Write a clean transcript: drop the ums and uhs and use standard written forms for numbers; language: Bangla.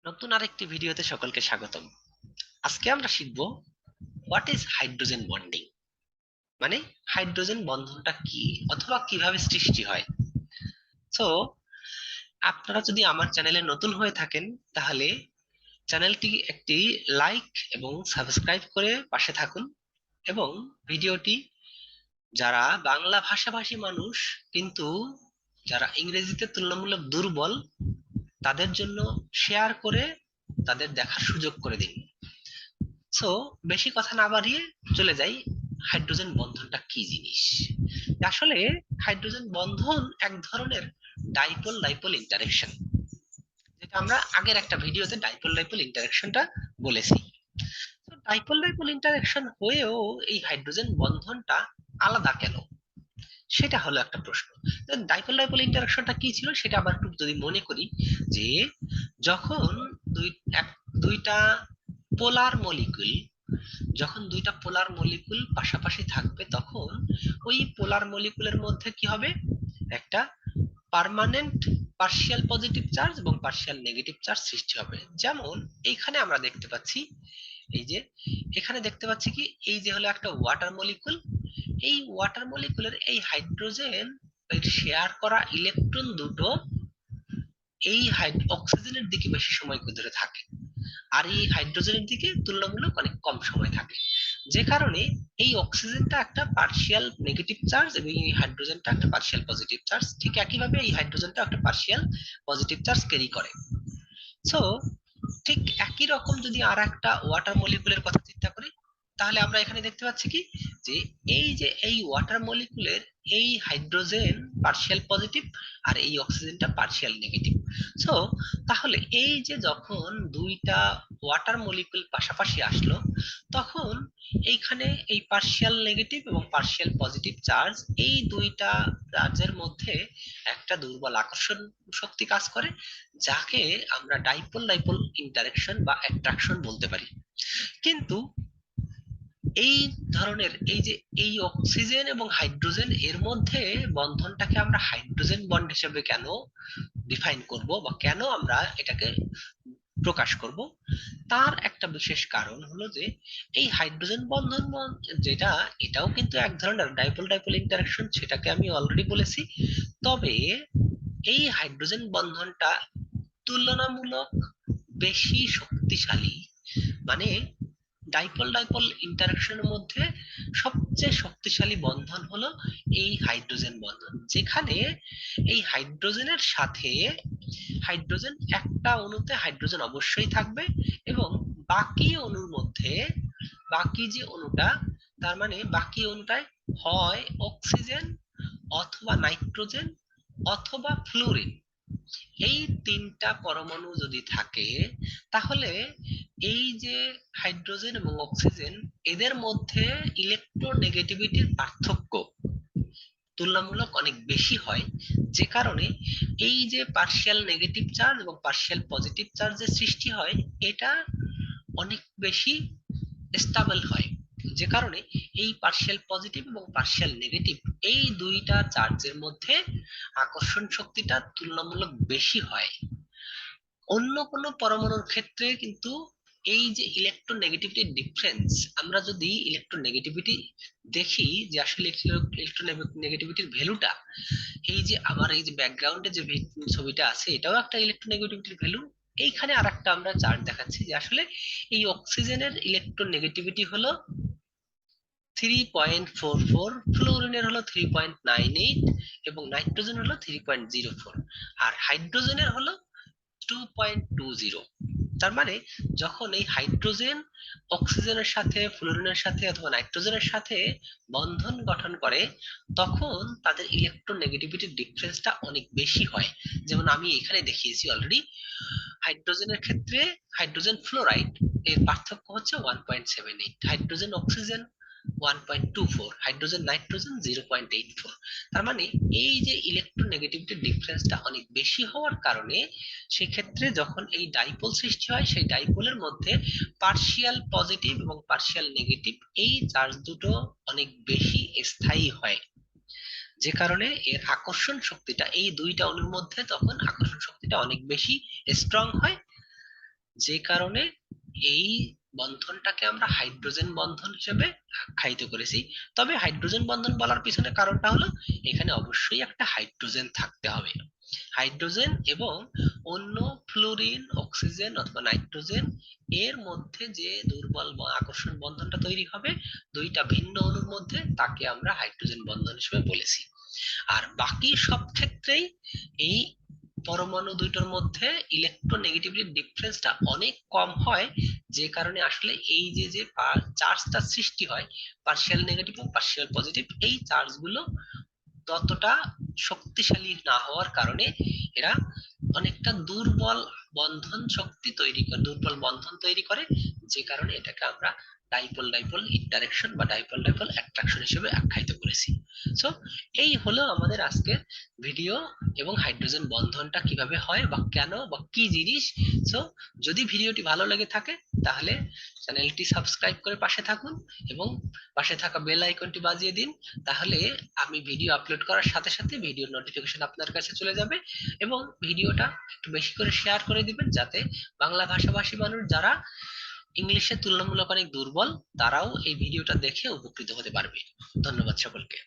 নতুন আরেকটি ভিডিওতে সকলকে স্বাগতম। আজকে আমরা শিখব হোয়াট ইজ হাইড্রোজেন বন্ডিং, মানে হাইড্রোজেন বন্ধনটা কি অথবা কিভাবে সৃষ্টি হয়। সো আপনারা যদি আমার চ্যানেলে নতুন হয়ে থাকেন তাহলে চ্যানেলটি একটি লাইক এবং সাবস্ক্রাইব করে পাশে থাকুন, এবং ভিডিওটি যারা বাংলা ভাষাভাষী মানুষ কিন্তু যারা ইংরেজিতে তুলনামূলক দুর্বল তাদের জন্য শেয়ার করে তাদের দেখার সুযোগ করে দিন। সো বেশি কথা না বাড়িয়ে চলে যাই, হাইড্রোজেন বন্ধনটা কি জিনিস। আসলে হাইড্রোজেন বন্ধন এক ধরনের ডাইপোল ডাইপোল ইন্টারেকশন, যেটা আমরা আগের একটা ভিডিওতে ডাইপোল ডাইপোল ইন্টারেকশনটা বলেছি। তো ডাইপোল ডাইপোল ইন্টারেকশন হয়েও এই হাইড্রোজেন বন্ধনটা আলাদা কেন, সেটা হলো একটা প্রশ্ন। ডাইপোল ডাইপোল ইন্টারেকশনটা কি ছিল সেটা আবার একটু যদি মনে করি, যে যখন দুই এক দুইটা পোলার মলিকুল যখন দুইটা পোলার মলিকুল পাশাপাশি থাকবে তখন ওই পোলার মলিকুলের মধ্যে কি হবে, একটা পার্মানেন্ট পার্শিয়াল পজিটিভ চার্জ এবং পার্শিয়াল নেগেটিভ চার্জ সৃষ্টি হবে। যেমন এইখানে আমরা দেখতে পাচ্ছি, এই যে এখানে দেখতে পাচ্ছি কি, এই যে হলো একটা ওয়াটার মলিকুল, এই ওয়াটার মলিকুলের এই হাইড্রোজেন শেয়ার করা ইলেকট্রন দুটো এই অক্সিজেনের দিকে বেশি সময় ধরে থাকে, আর এই হাইড্রোজেনের দিকে তুলনামূলক অনেক কম সময় থাকে। যে কারণে এই অক্সিজেনটা একটা পার্শিয়াল নেগেটিভ চার্জ এবং এই হাইড্রোজেনটা একটা পার্শিয়াল পজিটিভ চার্জ, ঠিক একইভাবে এই হাইড্রোজেনটা একটা পার্শিয়াল পজিটিভ চার্জ ক্যারি করে। সো ঠিক একই রকম যদি আর একটা ওয়াটার মলিকুলের কথা চিন্তা করি, তাহলে আমরা এখানে দেখতে পাচ্ছি কি, যে এই ওয়াটার মলিকুলের এই হাইড্রোজেন পার্শিয়াল পজিটিভ আর এই অক্সিজেনটা পার্শিয়াল নেগেটিভ। সো তাহলে এই যে যখন দুইটা ওয়াটার মলিকুল পাশাপাশি আসলো, তখন এইখানে এই পার্শিয়াল নেগেটিভ এবং পার্শিয়াল পজিটিভ চার্জ, এই দুইটা চার্জের মধ্যে একটা দুর্বল আকর্ষণ শক্তি কাজ করে, যাকে আমরা ডাইপোল ডাইপোল ইন্টারেকশন বা অ্যাট্রাকশন বলতে পারি। কিন্তু এই ধরনের এই যে এই অক্সিজেন এবং হাইড্রোজেন এর মধ্যে বন্ধনটাকে আমরা হাইড্রোজেন বন্ড হিসেবে কেন ডিফাইন করব বা কেন আমরা এটাকে প্রকাশ করব, তার একটা বিশেষ কারণ হলো যে এই হাইড্রোজেন বন্ধন যেটা, এটাও কিন্তু এক ধরনের ডাইপোল ডাইপোল ইন্টারেকশন, সেটাকে আমি অলরেডি বলেছি। তবে এই হাইড্রোজেন বন্ধনটা তুলনামূলক বেশি শক্তিশালী, মানে ডাইপোল ডাইপোল ইন্টারেকশনের মধ্যে সবচেয়ে শক্তিশালী বন্ধন হলো এই হাইড্রোজেন বন্ধন, যেখানে এই হাইড্রোজেনের সাথে হাইড্রোজেন একটা অণুতে হাইড্রোজেন অবশ্যই থাকবে, এবং বাকি অণুর মধ্যে বাকি যে অণুটা, তার মানে বাকি অণুটায় হয় অক্সিজেন অথবা নাইট্রোজেন অথবা ফ্লোরিন, এই তিনটা পরমাণু যদি থাকে, তাহলে এই যে হাইড্রোজেন এবং অক্সিজেন এদের মধ্যে ইলেকট্রোনেগেটিভিটির পার্থক্য তুলনামূলক অনেক বেশি হয়। যে কারণে এই যে পার্শিয়াল নেগেটিভ চার্জ এবং পার্শিয়াল পজিটিভ চার্জের সৃষ্টি হয়, এটা অনেক বেশি স্টেবল হয়। যে কারণে এই পার্শিয়াল পজিটিভ এবং পার্শিয়াল নেগেটিভ এই দুইটা চার্জের মধ্যে আকর্ষণ শক্তিটা তুলনামূলক বেশি হয়। অন্য কোনো পরমাণুর ক্ষেত্রে কিন্তু এই যে ইলেকট্রোনেগেটিভিটির ডিফারেন্স, আমরা যদি ইলেকট্রোনেগেটিভিটি দেখি যে আসলে ইলেকট্রোনেগেটিভিটির ভ্যালুটা, এই যে আমার এই যে ব্যাকগ্রাউন্ডে যে ছবিটা আছে এটাও একটা ইলেকট্রোনেগেটিভিটির ভ্যালু। এইখানে আর একটা আমরা চার্ট দেখাচ্ছি যে আসলে এই অক্সিজেনের ইলেকট্রোনেগেটিভিটি হলো 3.44, ফ্লোরিনের হলো 3.98 এবং নাইট্রোজেন হলো 3.04, আর হাইড্রোজেনের হলো 2.20। তার মানে যখন এই হাইড্রোজেন অক্সিজেনের সাথে, ফ্লোরিনের সাথে অথবা নাইট্রোজেনের সাথে বন্ধন গঠন করে, তখন তাদের ইলেকট্রোনেগেটিভিটির ডিফারেন্সটা অনেক বেশি হয়। যেমন আমি এখানে দেখিয়েছি অলরেডি, হাইড্রোজেনের ক্ষেত্রে হাইড্রোজেন ফ্লোরাইড এর পার্থক্য হচ্ছে 1.78, হাইড্রোজেন অক্সিজেন 1.24, হাইড্রোজেন নাইট্রোজেন 0.84। তার মানে এই যে ইলেকট্রোনেগেটিভিটির ডিফারেন্সটা অনেক বেশি হওয়ার কারণে সেক্ষেত্রে যখন এই ডাইপোল সৃষ্টি হয়, সেই ডাইপোলের মধ্যে পার্শিয়াল পজিটিভ এবং পার্শিয়াল নেগেটিভ এই চার্জ দুটো অনেক বেশি স্থায়ী হয়। যে কারণে এর আকর্ষণ শক্তিটা এই দুইটা অণুর মধ্যে তখন আকর্ষণ শক্তিটা অনেক বেশি স্ট্রং হয়। যে কারণে এই বন্ধনটাকে আমরা হাইড্রোজেন বন্ধন হিসেবে আখ্যায়িত করেছি। তবে হাইড্রোজেন বন্ধন বলার পিছনে কারণটা হলো এখানে অবশ্যই একটা হাইড্রোজেন থাকতে হবে। হাইড্রোজেন এবং অন্য ফ্লোরিন, অক্সিজেন অথবা নাইট্রোজেন এর মধ্যে যে দুর্বল আকর্ষণ বন্ধনটা তৈরি হবে দুইটা ভিন্ন অণুর মধ্যে, তাকে আমরা হাইড্রোজেন বন্ধন হিসেবে বলেছি। আর বাকি সব ক্ষেত্রেই এই পরমাণু দুইটার মধ্যে ইলেকট্রোনেগেটিভিটি ডিফারেন্সটা অনেক কম হয়, যে কারণে আসলে এই যে যে চার্জটা সৃষ্টি হয়, পার্শিয়াল নেগেটিভ ও পার্শিয়াল পজিটিভ, এই চার্জগুলো ততটা শক্তিশালী না হওয়ার কারণে এরা অনেকটা দুর্বল বন্ধন শক্তি তৈরি করে, দুর্বল বন্ধন তৈরি করে, যে কারণে এটাকে আমরা ডাইপোল ডাইপোল ইন্টারেকশন বা ডাইপোল ডাইপোল অ্যাট্রাকশন হিসেবে আখ্যায়িত করেছি। সো এই হলো আমাদের আজকের ভিডিও, এবং হাইড্রোজেন বন্ধনটা কিভাবে হয় বা কেন বা কি জিনিস। সো যদি ভিডিওটি ভালো লেগে থাকে তাহলে চ্যানেলটি সাবস্ক্রাইব করে পাশে থাকুন এবং পাশে থাকা বেল আইকনটি বাজিয়ে দিন। তাহলে আমি ভিডিও আপলোড করার সাথে সাথে ভিডিওর নোটিফিকেশন আপনার কাছে চলে যাবে। এবং ভিডিওটা একটু বেশি করে শেয়ার করে দিবেন, যাতে বাংলা ভাষাভাষী মানুষ যারা ইংলিশে তুলনামূলক অনেক দুর্বল, তারাও এই ভিডিওটা দেখে উপকৃত হতে পারবে। ধন্যবাদ সকলকে।